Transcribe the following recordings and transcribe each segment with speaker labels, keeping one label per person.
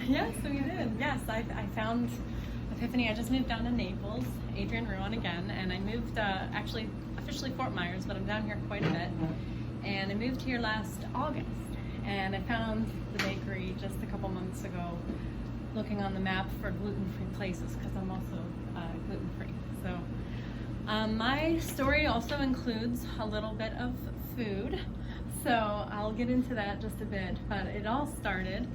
Speaker 1: Yes, we did. Yes, I found Epiphany. I just moved down to Naples, Adrienne Rouan again, and I moved actually officially Fort Myers, but I'm down here quite a bit. And I moved here last August, and I found the bakery just a couple months ago, looking on the map for gluten-free places because I'm also gluten-free. So my story also includes a little bit of food. So I'll get into that just a bit, but it all started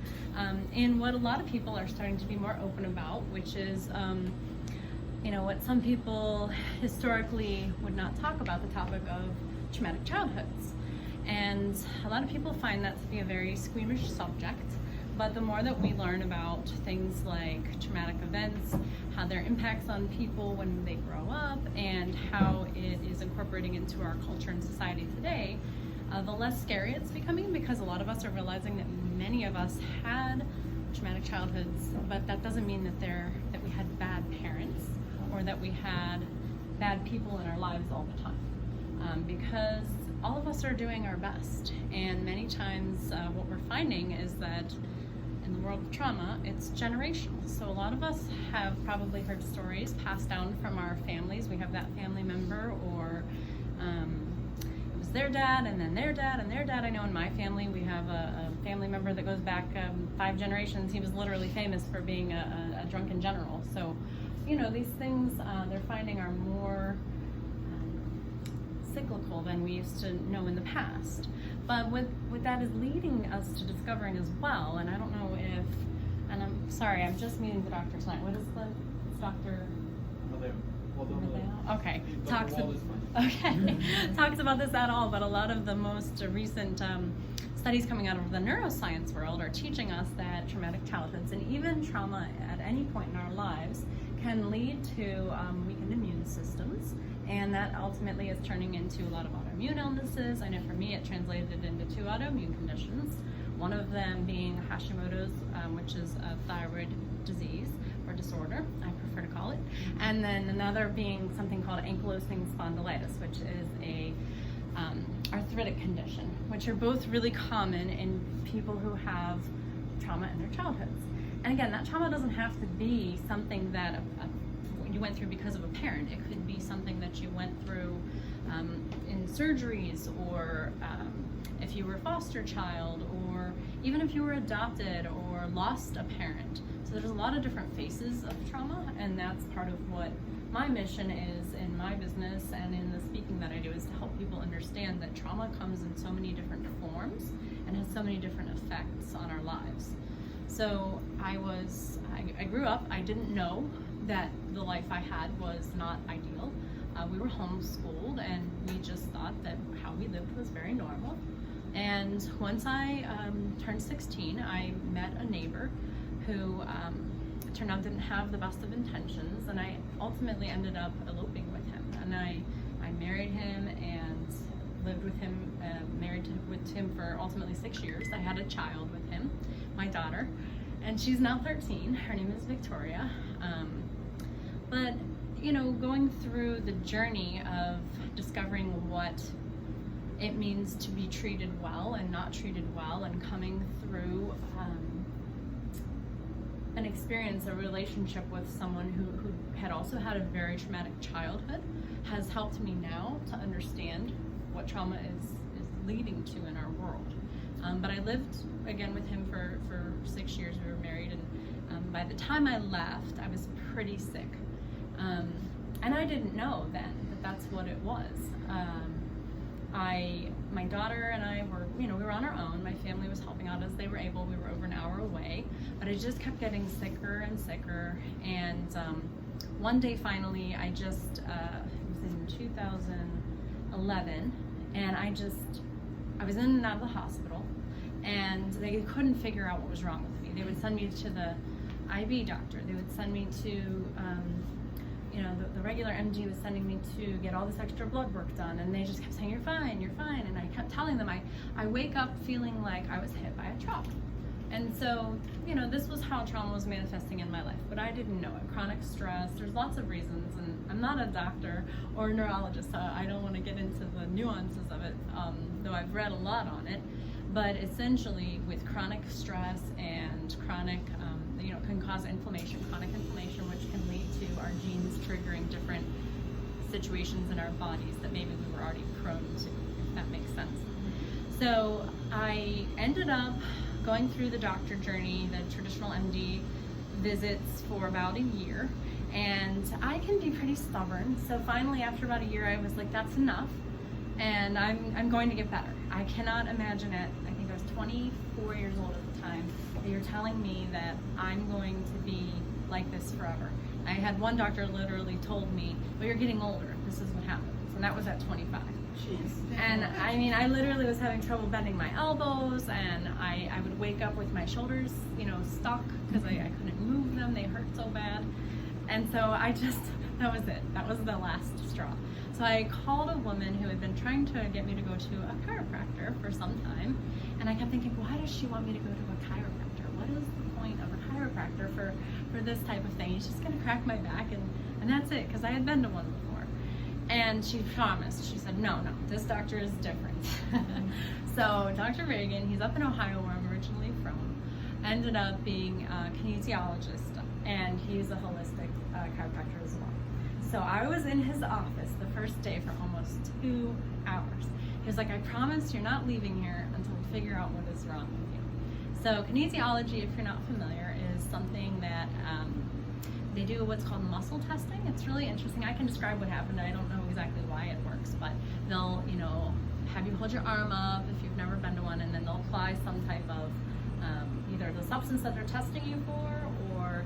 Speaker 1: in what a lot of people are starting to be more open about, which is, what some people historically would not talk about, the topic of traumatic childhoods. And a lot of people find that to be a very squeamish subject, but the more that we learn about things like traumatic events, how their impacts on people when they grow up, and how it is incorporating into our culture and society today, the less scary it's becoming, because a lot of us are realizing that many of us had traumatic childhoods, but that doesn't mean that we had bad parents or that we had bad people in our lives all the time, because all of us are doing our best. And many times what we're finding is that in the world of trauma, it's generational. So a lot of us have probably heard stories passed down from our families. We have that family member, or it was their dad, and then their dad, and their dad. I know in my family we have a family member that goes back 5 generations. He was literally famous for being a drunken general. So, these things they're finding are more cyclical than we used to know in the past. But what that is leading us to discovering as well, and I don't know if, and I'm sorry, I'm just meeting the doctor tonight. What is it's Dr. Okay, talks about this at all, but a lot of the most recent studies coming out of the neuroscience world are teaching us that traumatic childhoods and even trauma at any point in our lives can lead to weakened immune systems, and that ultimately is turning into a lot of autoimmune illnesses. I know for me it translated into 2 autoimmune conditions, one of them being Hashimoto's, which is a thyroid disease or disorder, I prefer to call it, and then another being something called ankylosing spondylitis, which is a arthritic condition, which are both really common in people who have trauma in their childhoods. And again, that trauma doesn't have to be something that you went through because of a parent. It could be something that you went through in surgeries, or if you were a foster child, or even if you were adopted or lost a parent. So there's a lot of different faces of trauma, and that's part of what my mission is in my business and in the speaking that I do, is to help people understand that trauma comes in so many different forms and has so many different effects on our lives. So I grew up, I didn't know that the life I had was not ideal. We were homeschooled, and we just thought that how we lived was very normal. And once I turned 16, I met a neighbor who it turned out didn't have the best of intentions, and I ultimately ended up eloping with him. And I married him and lived with him, with him for ultimately 6 years. I had a child with him, my daughter, and she's now 13. Her name is Victoria. But going through the journey of discovering what it means to be treated well and not treated well, and coming through an experience, a relationship with someone who had also had a very traumatic childhood, has helped me now to understand what trauma is leading to in our world. But I lived again with him for 6 years. We were married, and by the time I left, I was pretty sick. And I didn't know then that that's what it was. My daughter and I were, we were on our own. My family was helping out as they were able. We were over an hour away, but I just kept getting sicker and sicker. And one day, finally, it was in 2011, and I was in and out of the hospital, and they couldn't figure out what was wrong with me. They would send me to the IV doctor. They would send me to the regular MD was sending me to get all this extra blood work done, and they just kept saying, you're fine, and I kept telling them I wake up feeling like I was hit by a truck. And so, this was how trauma was manifesting in my life, but I didn't know it. Chronic stress, there's lots of reasons, and I'm not a doctor or a neurologist, so I don't want to get into the nuances of it, though I've read a lot on it. but essentially with chronic stress and chronic, can cause inflammation, chronic inflammation, which can lead to our genes triggering different situations in our bodies that maybe we were already prone to, if that makes sense. So I ended up going through the doctor journey, the traditional MD visits for about a year, and I can be pretty stubborn. So finally, after about a year, I was like, that's enough, and I'm going to get better. I cannot imagine it. I think I was 24 years old at the time. You're telling me that I'm going to be like this forever. I had one doctor literally told me, well, you're getting older. This is what happens. And that was at 25.
Speaker 2: Jeez.
Speaker 1: And I mean, I literally was having trouble bending my elbows, and I would wake up with my shoulders, stuck because I couldn't move them. They hurt so bad. And so that was it. That was the last straw. So I called a woman who had been trying to get me to go to a chiropractor for some time. And I kept thinking, why does she want me to go to a chiropractor? What is the point of a chiropractor for this type of thing? He's just going to crack my back and that's it, because I had been to one before. And she promised. She said, no, this doctor is different. So Dr. Reagan, he's up in Ohio where I'm originally from, ended up being a kinesiologist, and he's a holistic chiropractor as well. So I was in his office the first day for almost 2 hours. He was like, I promise you're not leaving here until we figure out what is wrong with you. So kinesiology, if you're not familiar, is something that they do what's called muscle testing. It's really interesting. I can describe what happened. I don't know exactly why it works, but they'll, have you hold your arm up if you've never been to one, and then they'll apply some type of either the substance that they're testing you for, or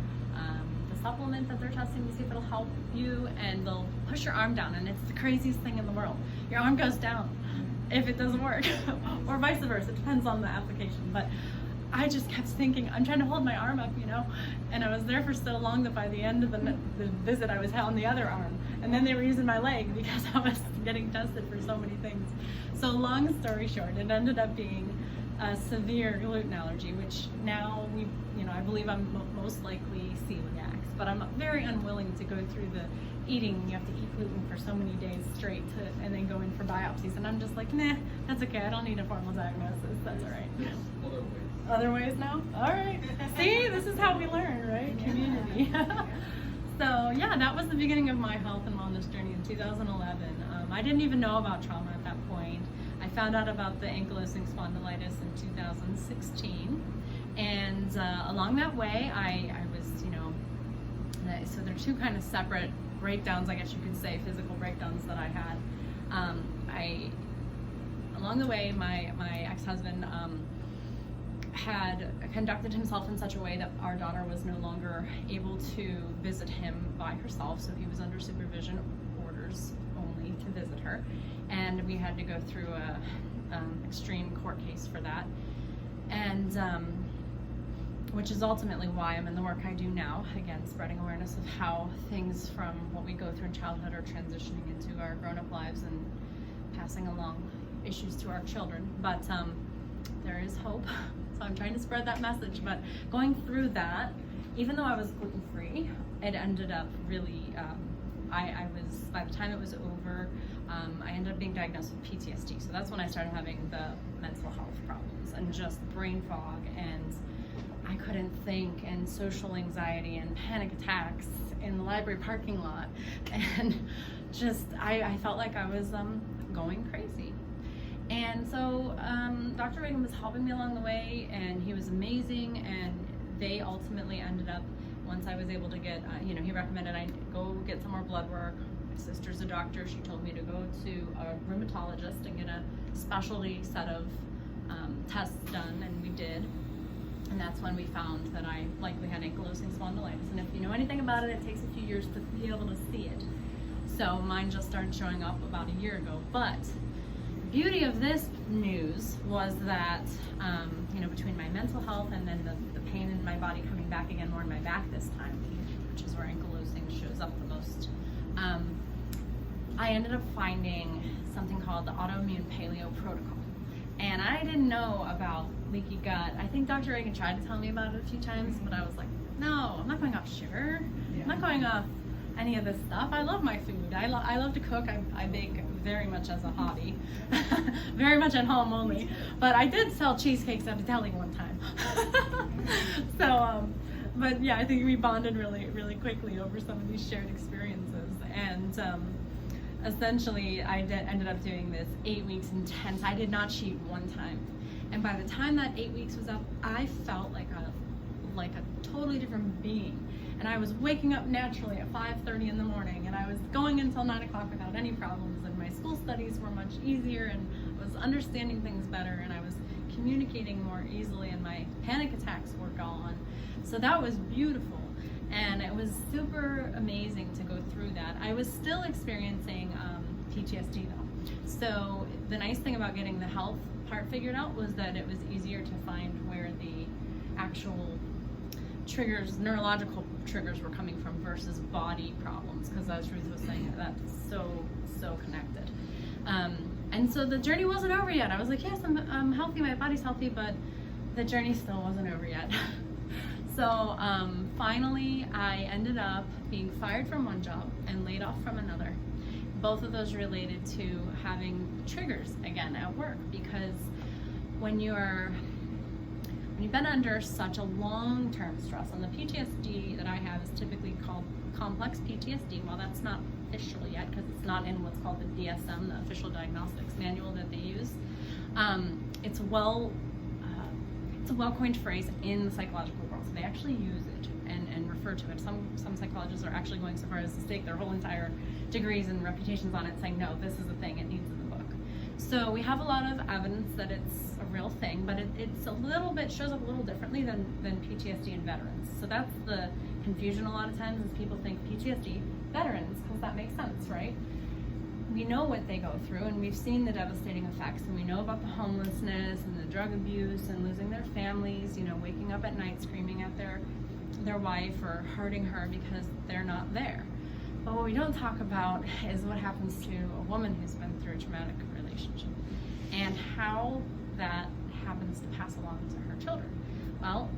Speaker 1: the supplement that they're testing to see if it'll help you, and they'll push your arm down, and it's the craziest thing in the world. Your arm goes down if it doesn't work, or vice versa. It depends on the application. But I just kept thinking, I'm trying to hold my arm up, and I was there for so long that by the end of the visit, I was on the other arm, and then they were using my leg because I was getting tested for so many things. So long story short, it ended up being a severe gluten allergy, which now I believe I'm most likely celiac, but I'm very unwilling to go through the eating. You have to eat gluten for so many days straight and then go in for biopsies, and I'm just like, nah, that's okay. I don't need a formal diagnosis. That's all right. Other ways now? All right. See, this is how we learn, right? Community. So yeah, that was the beginning of my health and wellness journey in 2011. I didn't even know about trauma at that point. I found out about the ankylosing spondylitis in 2016. And along that way, I was, so there are two kind of separate breakdowns, I guess you could say, physical breakdowns that I had. Along the way, my ex-husband had conducted himself in such a way that our daughter was no longer able to visit him by herself, so he was under supervision, orders only to visit her, and we had to go through a extreme court case for that, and which is ultimately why I'm in the work I do now, again, spreading awareness of how things from what we go through in childhood are transitioning into our grown-up lives and passing along issues to our children. But there is hope, so I'm trying to spread that message. But going through that, even though I was gluten-free, it ended up really, I was, by the time it was over, I ended up being diagnosed with Ptsd. So that's when I started having the mental health problems and just brain fog, and I couldn't think, and social anxiety and panic attacks in the library parking lot, and just I felt like I was going crazy. And so Dr. Reagan was helping me along the way, and he was amazing, and they ultimately ended up, once I was able to get, he recommended I go get some more blood work. My sister's a doctor. She told me to go to a rheumatologist and get a specialty set of tests done, and we did. And that's when we found that I likely had ankylosing spondylitis. And if you know anything about it, it takes a few years to be able to see it. So mine just started showing up about a year ago. But the beauty of this news was that, between my mental health and then the pain in my body coming back again, more in my back this time, which is where ankylosing shows up the most, I ended up finding something called the Autoimmune Paleo protocol. And I didn't know about leaky gut. I think Dr. Reagan tried to tell me about it a few times, but I was like, no, I'm not going off sugar. I'm not going off any of this stuff. I love my food. I love to cook. I bake very much as a hobby, very much at home only. But I did sell cheesecakes at a deli one time. So, but yeah, I think we bonded really quickly over some of these shared experiences. And essentially, I ended up doing this 8 weeks intense. I did not cheat one time. And by the time that 8 weeks was up, I felt like a totally different being. And I was waking up naturally at 5:30 in the morning, and I was going until 9 o'clock without any problems, and my school studies were much easier, and I was understanding things better, and I was communicating more easily, and my panic attacks were gone. So that was beautiful, and it was super amazing to go through that. I was still experiencing PTSD though. So the nice thing about getting the health part figured out was that it was easier to find where the actual triggers, neurological triggers, were coming from versus body problems, because as Ruth was saying, that's so connected. And so the journey wasn't over yet. I was like, yes, I'm healthy, my body's healthy, but the journey still wasn't over yet. So finally I ended up being fired from one job and laid off from another. Both of those related to having triggers again at work, because when you've been under such a long-term stress, and the PTSD that I have is typically called complex PTSD. Well, that's not official yet because it's not in what's called the DSM, the official diagnostics manual that they use. It's a well-coined phrase in the psychological world, so they actually use it and refer to it. Some psychologists are actually going so far as to stake their whole entire degrees and reputations on it, saying, no, this is a thing, it needs in the book. So we have a lot of evidence that it's a real thing, but it's a little bit, shows up a little differently than PTSD in veterans. So that's the confusion a lot of times, is people think PTSD, veterans, because that makes sense, right? We know what they go through, and we've seen the devastating effects, and we know about the homelessness and the drug abuse and losing their families, waking up at night screaming at their wife or hurting her because they're not there. But what we don't talk about is what happens to a woman who's been through a traumatic relationship and how that happens to pass along to her children. Well,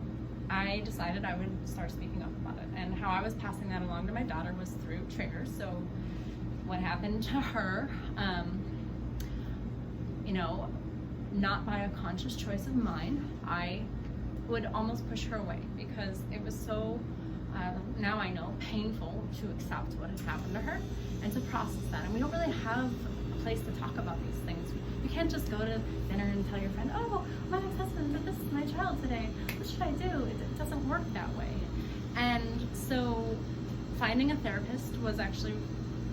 Speaker 1: I decided I would start speaking up about it, and how I was passing that along to my daughter was through triggers. So what happened to her, not by a conscious choice of mine, I would almost push her away because it was so, now I know, painful to accept what had happened to her and to process that. And we don't really have a place to talk about these things. You can't just go to dinner and tell your friend, oh, my ex-husband did this to my child today. What should I do? It doesn't work that way. And so finding a therapist was actually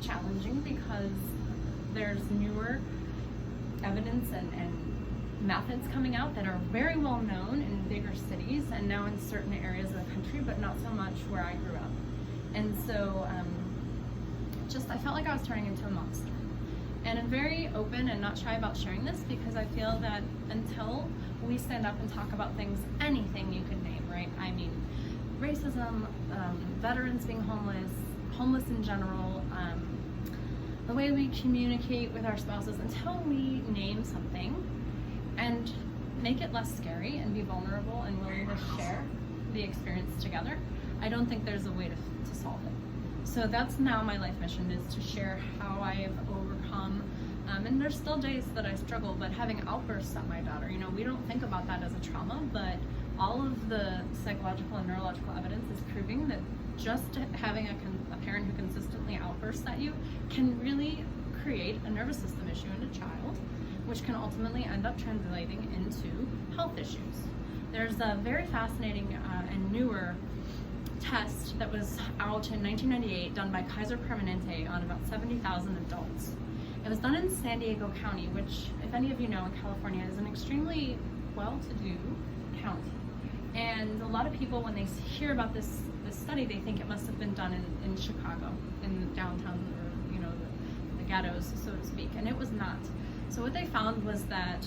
Speaker 1: challenging because there's newer evidence and methods coming out that are very well known in bigger cities and now in certain areas of the country, but not so much where I grew up. And so I felt like I was turning into a monster. And I'm very open and not shy about sharing this because I feel that until we stand up and talk about things, anything you could name, right? I mean, racism, veterans being homeless in general, the way we communicate with our spouses, until we name something and make it less scary and be vulnerable and willing to share the experience together, I don't think there's a way to solve it. So that's now my life mission, is to share how I have overcome, and there's still days that I struggle, but having outbursts at my daughter, we don't think about that as a trauma, but all of the psychological and neurological evidence is proving that just having a parent who consistently outbursts at you can really create a nervous system issue in a child, which can ultimately end up translating into health issues. There's a very fascinating and newer test that was out in 1998 done by Kaiser Permanente on about 70,000 adults. It was done in San Diego County, which, if any of you know, in California is an extremely well-to-do county. And a lot of people, when they hear about this study, they think it must have been done in Chicago, in downtown, or the ghettos, so to speak, and it was not. So what they found was that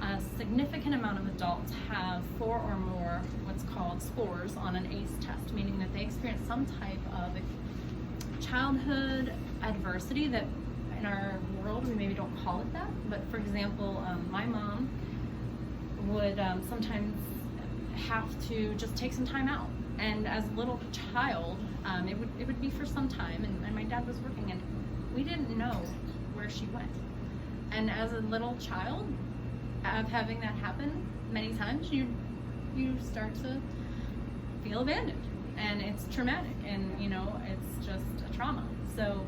Speaker 1: a significant amount of adults have 4 or more what's called scores on an ACE test, meaning that they experience some type of childhood adversity that in our world we maybe don't call it that. But for example, my mom would sometimes have to just take some time out, and as a little child it would be for some time, and my dad was working, and we didn't know where she went. And as a little child, of having that happen many times, you start to feel abandoned, and it's traumatic, and it's just a trauma. So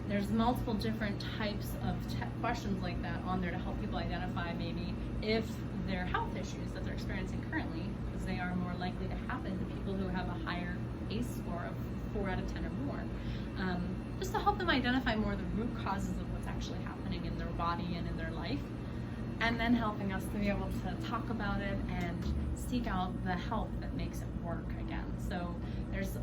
Speaker 1: there's multiple different types of questions like that on there to help people identify maybe if their health issues that they're experiencing currently, because they are more likely to happen to people who have a higher ACE score of 4 out of 10 or more. Just to help them identify more the root causes of what's actually happening in their body and in their life, and then helping us to be able to talk about it and seek out the help that makes it work again. So there's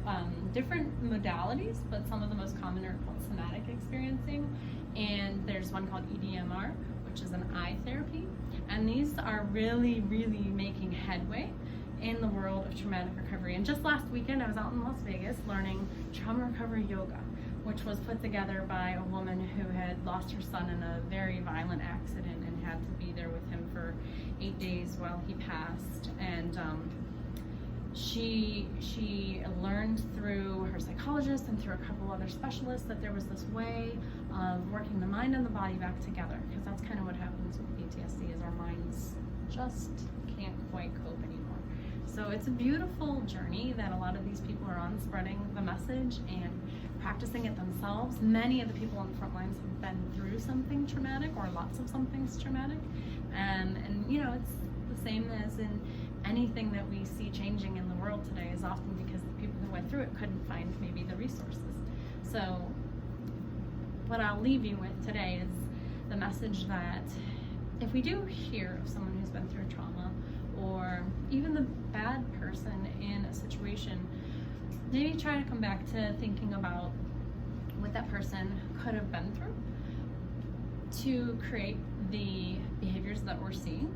Speaker 1: different modalities, but some of the most common are called somatic experiencing, and there's one called EDMR, which is an eye therapy, and these are really, really making headway in the world of traumatic recovery. And just last weekend, I was out in Las Vegas learning trauma recovery yoga, which was put together by a woman who had lost her son in a very violent accident and had to be there with him for 8 days while he passed. And she learned through her psychologist and through a couple other specialists that there was this way of working the mind and the body back together, because that's kind of what happens with PTSD, is our minds just can't quite cope anymore. So it's a beautiful journey that a lot of these people are on, spreading the message and practicing it themselves. Many of the people on the front lines have been through something traumatic, or lots of something's traumatic, and it's the same as in anything that we see changing in the world today, is often because the people who went through it couldn't find maybe the resources. So what I'll leave you with today is the message that if we do hear of someone who's been through trauma, or even the bad person in a situation, maybe try to come back to thinking about what that person could have been through to create the behaviors that we're seeing.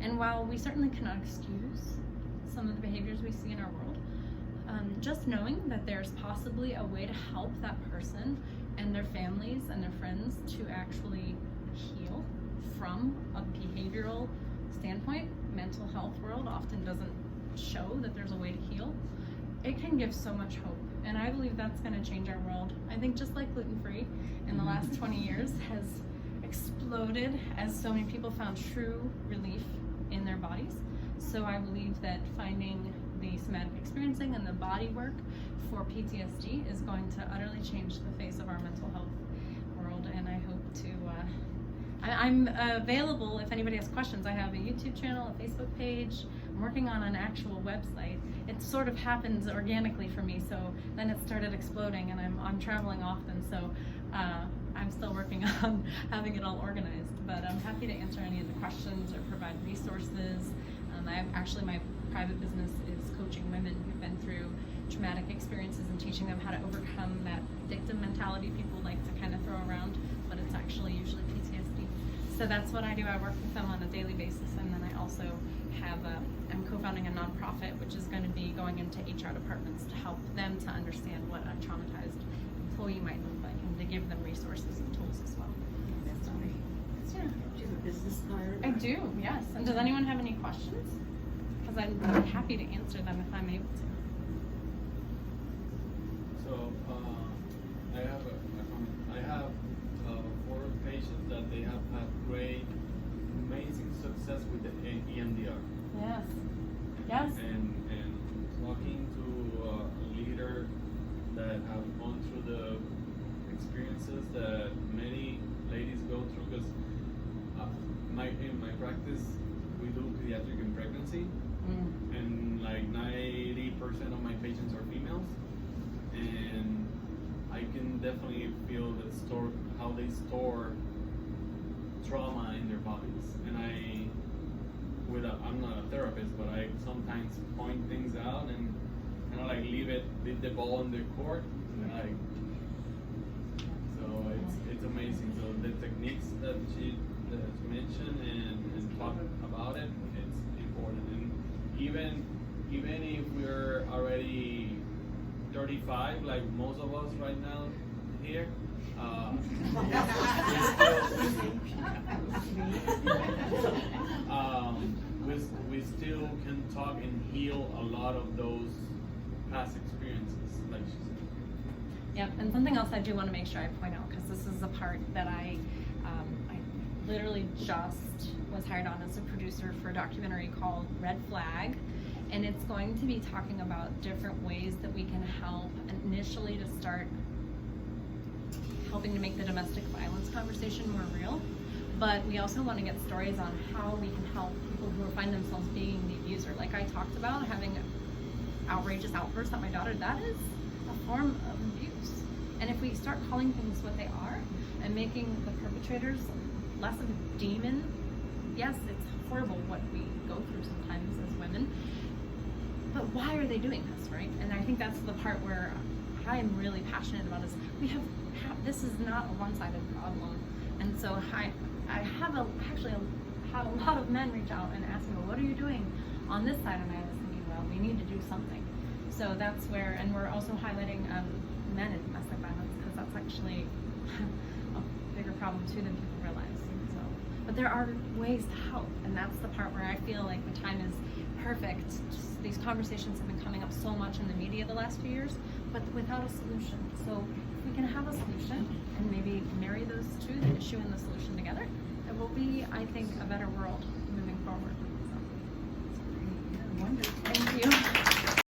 Speaker 1: And while we certainly cannot excuse some of the behaviors we see in our world, just knowing that there's possibly a way to help that person and their families and their friends to actually heal from a behavioral standpoint. Mental health world often doesn't show that there's a way to heal. It can give so much hope, and I believe that's going to change our world. I think just like gluten-free in the last 20 years has exploded as so many people found true relief in their bodies. So I believe that finding the somatic experiencing and the body work for PTSD is going to utterly change the face of our mental health world, and I hope to I'm available if anybody has questions. I have a YouTube channel, a Facebook page. I'm working on an actual website. It sort of happens organically for me, so then it started exploding, and I'm traveling often, so I'm still working on having it all organized. But I'm happy to answer any of the questions or provide resources. My private business is coaching women who've been through traumatic experiences and teaching them how to overcome that victim mentality people like to kind of throw around, but it's actually usually PTSD. So that's what I do. I work with them on a daily basis, and then I also have I'm co-founding a nonprofit which is going to be going into HR departments to help them to understand what a traumatized employee might look like, and to give them resources and tools as well.
Speaker 2: That's great.
Speaker 1: Yeah.
Speaker 2: Do you have a business card?
Speaker 1: I do, yes. And does anyone have any questions? Because I'm happy to answer them if I'm able to.
Speaker 3: So I have a comment. I have 4 patients that they have had great, amazing success with the EMDR.
Speaker 1: Yes. Yes.
Speaker 3: And talking to a leader that have gone through the experiences that many ladies go through, because in my practice we do pediatric and pregnancy, and like 90% of my patients are females, and I can definitely feel how they store trauma in their bodies. And I'm not a therapist, but I sometimes point things out and kind of like leave the ball in their court, and so it's amazing. So the techniques that she mentioned and talk about it, it's important. And even if we're already 35, like most of us right now here, we still can talk and heal a lot of those past experiences, like she said.
Speaker 1: Yep, and something else I do want to make sure I point out, because this is the part that I literally just was hired on as a producer for a documentary called Red Flag, and it's going to be talking about different ways that we can help initially to start helping to make the domestic violence conversation more real. But we also want to get stories on how we can help people who find themselves being the abuser. Like I talked about, having outrageous outbursts at my daughter, that is a form of abuse. And if we start calling things what they are and making the perpetrators less of a demon, yes, it's horrible what we go through sometimes as women, but why are they doing this, right? And I think that's the part where I am really passionate about is this is not a one-sided problem. And so I actually had a lot of men reach out and ask me, well, what are you doing on this side? And I was thinking, well, we need to do something. So that's where, and we're also highlighting men in domestic violence, because that's actually a bigger problem too than people realize. So, but there are ways to help, and that's the part where I feel like the time is perfect. Just, these conversations have been coming up so much in the media the last few years, but without a solution. So if we can have a solution and maybe marry those two, the issue and the solution together, it will be, I think, a better world moving forward. So,
Speaker 2: Wonderful.
Speaker 1: thank you.